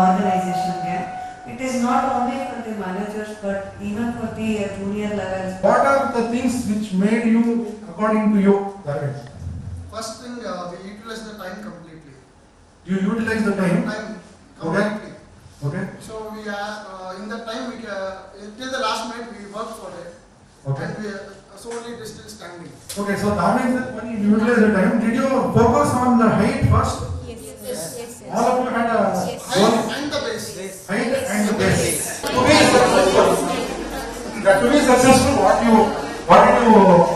organization. It is not only for the managers but even for the junior levels. What are the things which made you, according to you, Darwin? First thing, we utilize the time completely. You utilize the time? Time completely. Okay. So we are, in that time, till the last minute we work for it. Okay. And we solely still standing. Okay, so Darwin said when you utilize the time, did you focus on the height first? Yes. All of you had a Height and the base. height and the base. To be successful, what did you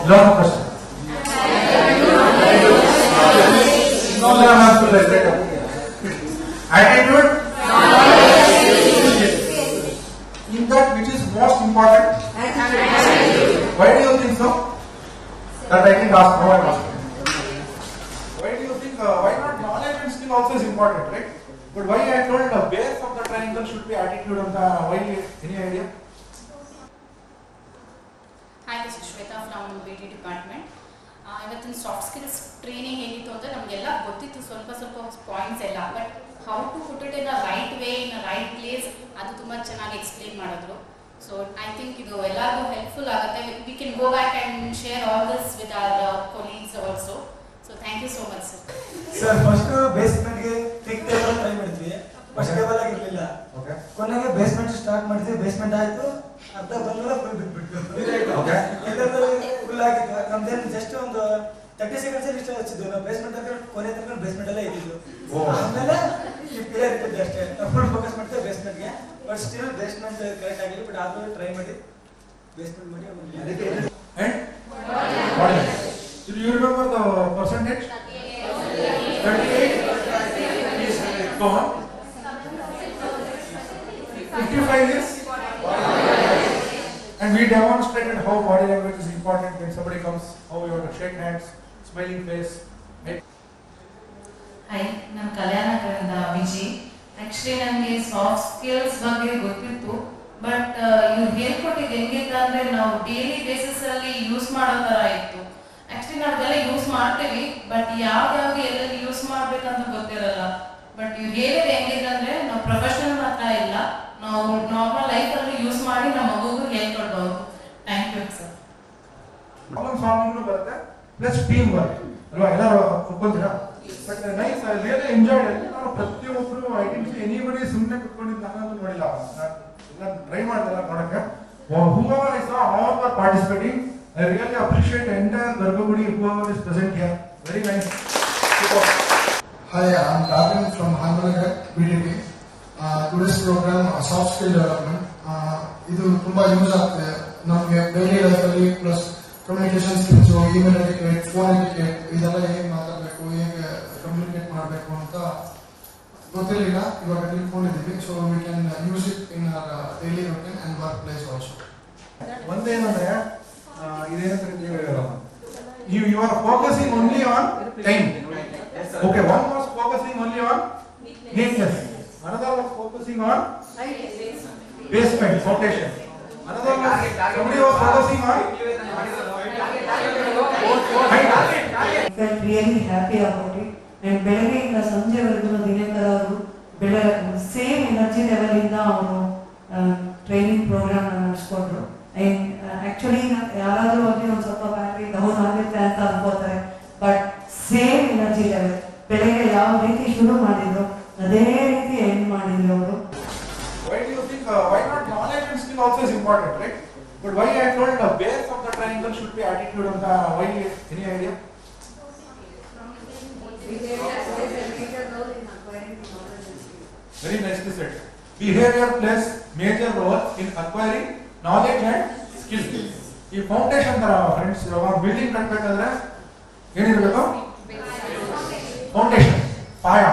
learn first? No, I have to like that. Attitude? In that, which is most important? Why do you think so? That I didn't ask, no one asked. Why do you think, why not knowledge and skill also is important, right? But why I told the base of the triangle should be attitude and why, any idea? Hi, this is Shweta from BT department. ಇವತ್ತಿನ soft skills training ಏನಿತ್ತು ಅಂದರೆ ನಮಗೆಲ್ಲ ಗೊತ್ತಿತ್ತು ಸ್ವಲ್ಪ points ಎಲ್ಲ, but how to put it in a right way in a right place ಅದು ತುಂಬ ಚೆನ್ನಾಗಿ ಎಕ್ಸ್ಪ್ಲೇನ್ ಮಾಡಿದ್ರು. ಸೊ ಐ ಥಿಂಕ್ ಇದು ಎಲ್ಲರಿಗೂ ಹೆಲ್ಪ್ಫುಲ್ ಆಗುತ್ತೆ. We can go back and share all this with our colleagues also. So thank you so much sir. Sir first ಬೇಸ್ಮೆಂಟ್ಗೆ thick table try ಮಾಡಿದ್ವಿ, first table ಆಗಿರಲಿಲ್ಲ. ಕೊನೆಗೆ ಬೇಸ್ಮೆಂಟ್ ಸ್ಟಾರ್ಟ್ ಮಾಡಿದ್ವಿ, basement ಆಯಿತು, ಅರ್ಧ ಬಂದ್ಮೇಲೆ ಫುಲ್ ಬಿಟ್ಬಿಟ್ಟು ಫುಲ್ ಆಗಿತ್ತು. ನಮ್ದೇನು ಜಸ್ಟ್ ಒಂದು 30 ಸೆಕೆಂಡ್ಸ್ ಇಷ್ಟ ಹಚ್ಚಿದ್ವಿ ನಾವು ಬೇಸ್ಮೆಂಟ್ ಹಾಕಿದ್ರೆ ಕೊನೆ ತನಕ ಬೇಸ್ಮೆಂಟ್ ಎಲ್ಲ ಇದ್ದಿದ್ದು. ಆಮೇಲೆ ಈ ಪಿಲ್ಲರ್ ಇಟ್ಟಿದ್ದೆ ಅಷ್ಟೇ, ಫುಲ್ ಫೋಕಸ್ ಮಾಡ್ತೇವೆ ಬೇಸ್ಮೆಂಟ್ಗೆ. ಬಟ್ ಸ್ಟಿಲ್ ಬೇಸ್ಮೆಂಟ್ ಕರೆಕ್ಟ್ ಆಗಿಲ್ಲ, ಬಟ್ ಆದ್ರೂ ಟ್ರೈ ಮಾಡಿ ಬೇಸ್ಮೆಂಟ್ ಮಾಡಿ. Do you remember the percentage? 38. Please go on. 55 is? And we demonstrated how body language is important when somebody comes, how you have to shake hands, smiling face. Right? Hi, ನಾನು ಕಲ್ಯಾಣಕರಿಂದ Viji. Actually ನನಗೆ soft skills ಬಗ್ಗೆ ಗೊತ್ತಿತ್ತು, but ಇವ್ರು ಹೇಳ್ಕೊಟ್ಟಿದ್ದು ಹೆಂಗಿತ್ತು ಅಂದರೆ ನಾವು daily ಬೇಸಿಸಲ್ಲಿ use ಮಾಡೋ ಥರ ಇತ್ತು. ಆ್ಯಕ್ಚುಲಿ ನಾವೆಲ್ಲ ಯೂಸ್ ಮಾಡ್ತೀವಿ, ಬಟ್ ಯಾವ್ದು ಎಲ್ಲೆಲ್ಲಿ ಯೂಸ್ ಮಾಡ್ಬೇಕಂತ ಗೊತ್ತಿರಲ್ಲ. ಬಟ್ ಇವ್ರು ಹೇಳಿದ್ರೆ ಹೆಂಗಿದೆ ಅಂದರೆ ನಾವು ಪ್ರೊಫೆಷನಲ್ ಮಾತ್ರ ಇಲ್ಲ, ನಾವು ನಾರ್ಮಲ್ ಲೈಫಲ್ಲಿ ಯೂಸ್ ಮಾಡಿ ನಮ್ಮ ಮಗುಗೂ ಹೇಳ್ಕೊಡ್ಬೋದು. Thank you sir. Problem solving ಬರುತ್ತೆ ಪ್ಲಸ್ ಟೀಮ್ ವರ್ಕ್ ಅಲ್ವಾ, ಎಲ್ಲರೂ ಒಪ್ಕೊಂತೀರಾ? But nice, I really enjoyed it. ನಾನು ಪ್ರತಿಯೊಬ್ಬರು ಐ ಡಿಂಟ್ ಸಿ ಎನಿಬಡಿ ಸುಮ್ಮನೆ ಕುತ್ಕೊಂಡಿದ್ದು ನಾನಂತೂ ನೋಡಿಲ್ಲ. ನಾನು ಟ್ರೈ ಮಾಡಿದೆಲ್ಲ ನೋಡಕ್ಕೆ. whoever I saw, all were participating. I really appreciate the entire Gargagudi whoever is present here. Very nice. Hi, I'm Darwin from Hanbalagar, BDT. Today's program, soft skill development. ಇದು ತುಂಬಾ use ಆಗ್ತದೆ ನಮಗೆ daily ಲೈಫಲ್ಲಿ. Plus communication skills, email etiquette, phone etiquette, ಇದೆಲ್ಲ ಹೇಗೆ ಮಾತಾಡಬೇಕು, ಹೇಗೆ communicate ಮಾಡಬೇಕು ಅಂತ ಗೊತ್ತಿರಲಿಲ್ಲ, ಇವಾಗ ತಿಳ್ಕೊಂಡಿದ್ದೀವಿ. So we can use it in our daily routine and work place also. ಒಂದೇನಂದ್ರೆ ಇದೇನಂತ you are focusing only on time. Okay, one was focusing only on neatness, another was focusing on basement foundation, another was somebody was focusing on height. I felt really happy about it. And ಬೆಳಗ್ಗೆಯಿಂದ ಸಂಜೆವರೆಗೂ ದಿನಕರ್ ಅವರು same energy ಲೆವೆಲಿಂದ ಅವರು training programme ನಡೆಸ್ಕೊಟ್ರು. Actually ಯಾರಾದರೂ ಹೋಗಿ ಒಂದು ಸ್ವಲ್ಪ battery down ಆಗುತ್ತೆ ಅಂತ ಅನ್ಕೋತಾರೆ, ಬಟ್ ಸೇಮ್ ಎನರ್ಜಿ ಲೆವೆಲ್ ಬೆಳಗ್ಗೆ ಯಾವ ರೀತಿ ಶುರು ಮಾಡಿದ್ರು ಅದೇ ರೀತಿ ಎಂಡ್ ಮಾಡಿದ್ರು ಅವರು. Why do you think, why not knowledge and skill also is important, right? But why I told the base of the triangle should be attitude and why, any idea? Very nicely said. Behavior plays major role in acquiring knowledge and skill. ಈ foundation ತರ friends, ಇವಾಗ building ಕಟ್ಟಬೇಕಾದ್ರೆ ಏನಿರಬೇಕು? Foundation, ಪಾಯ.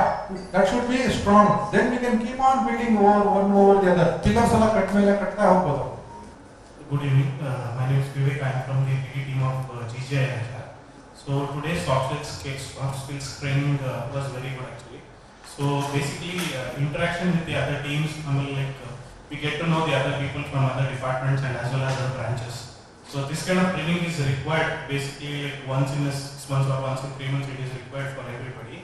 That should be strong. Then we can keep on building one over the other. Pillars ಎಲ್ಲ ಕಟ್ಟ ಮೇಲೆ ಕಟ್ತಾ ಹೋಗ್ಬೋದು. Good evening. My name is Vivek. I am from the BD team of GGI. So today's soft skills training was very good actually. So basically interaction with the other teams, we get to know the other people from other departments and as well as other branches. So this kind of training is required basically like once in a 6 months or once in 3 months. It is required for everybody.